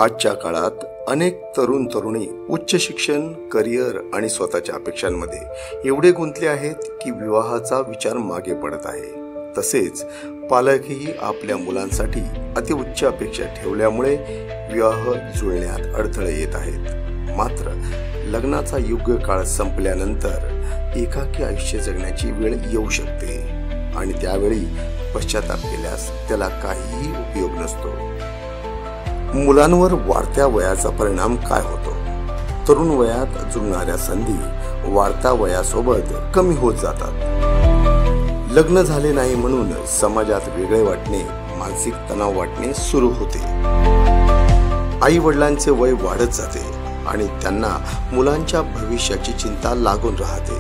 आजच्या काळात अनेक तरुण तरुणी उच्च शिक्षण, करिअर आणि स्वतःच्या अपेक्षांमध्ये एवढे गुंतले आहेत की विवाहाचा विचार मागे पडत आहे। तसेच पालकही आपल्या मुलांसाठी अतिउच्च अपेक्षा ठेवल्यामुळे विवाह जुळण्यात अडथळे येत आहेत। मात्र लग्नाचा योग्य काळ संपल्यानंतर एकाकी आयुष्य जगण्याची वेळ येऊ शकते आणि त्यावेळी पश्चाताप केल्यास त्याला काहीही उपयोग नसतो। मुलांवर वाढत्या वयाचा परिणाम काय होतो? तरुण वयात जुळणाऱ्या संधी वाढत्या वयासोबत कमी होत जातात। लग्न झाले नाही म्हणून समाजात वेगळे वाटणे, मानसिक तणाव वाटणे सुरू होते। आई वडिलांचे वय वाढत जाते आणि त्यांना मुलांच्या भविष्याची चिंता लागून राहते।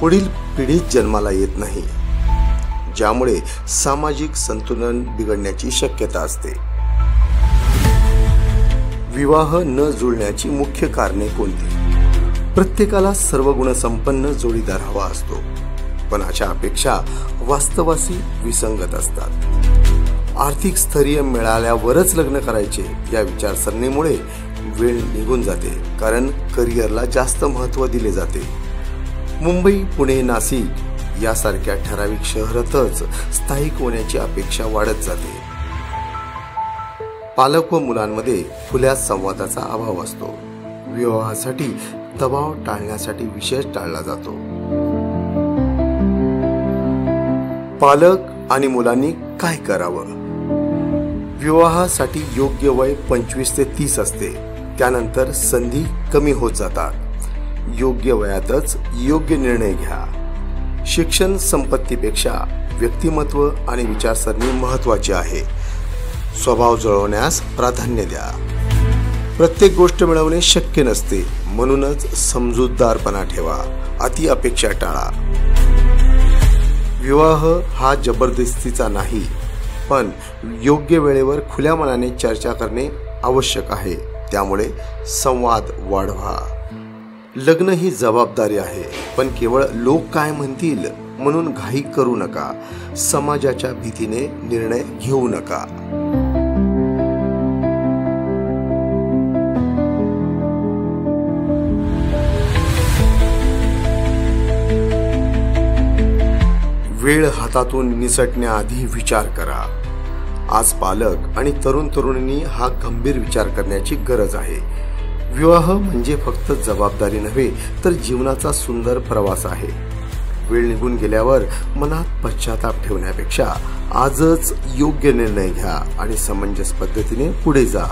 पुढील पिढीत जन्माला येत नाही, ज्यामुळे सामाजिक संतुलन बिघडण्याची शक्यता असते। विवाह न जुळण्याची मुख्य कारणे कोणती? प्रत्येकाला सर्व गुणसंपन्न जोडीदार हवा असतो, पण अशा अपेक्षा वास्तवाशी विसंगत असतात। आर्थिक स्थैर्य मिळाल्यावरच लग्न करायचे या विचारसरणीमुळे वेळ निघून जाते, कारण करिअरला जास्त महत्त्व दिले जाते। मुंबई, पुणे, नाशिक यासारख्या ठराविक शहरातच स्थायिक होण्याची अपेक्षा वाढत जाते। पालक व मुलांमध्ये खुल्या संवादाचा अभाव असतो। विवाहासाठी दबाव टाळण्यासाठी विषय टाळला जातो। पालक आणि मुलांनी काय करावं? विवाहासाठी योग्य वय 25 ते 30 असते, त्यानंतर संधी कमी होत जातात। योग्य वयातच योग्य निर्णय घ्या। शिक्षण संपत्तीपेक्षा व्यक्तिमत्व आणि विचारसरणी महत्त्वाची आहे। स्वभाव जुळवण्यास प्राधान्य द्या। प्रत्येक गोष्ट मिळवणे शक्य नसते, म्हणूनच समजूतदारपणा ठेवा, अति अपेक्षा टाळा। विवाह हा जबरदस्तीचा नाही, पण योग्य वेळेवर खुल्या मनाने चर्चा करणे आवश्यक आहे। त्यामुळे संवाद वाढवा। लग्न ही जबाबदारी आहे, पण केवळ लोक काय म्हणतील म्हणून घाई करू नका। समाजाच्या भीतीने निर्णय घेऊ नका। वेळ हातातून निसटण्याआधी विचार करा। आज पालक आणि तरुण तरुणींनी हा गंभीर विचार करण्याची गरज आहे। विवाह म्हणजे फक्त जबाबदारी नव्हे, तर जीवनाचा सुंदर प्रवास आहे। वेळ निघून गेल्यावर मनात पश्चाताप ठेवण्यापेक्षा आजच योग्य निर्णय घ्या आणि समंजस पद्धतीने पुढे जा।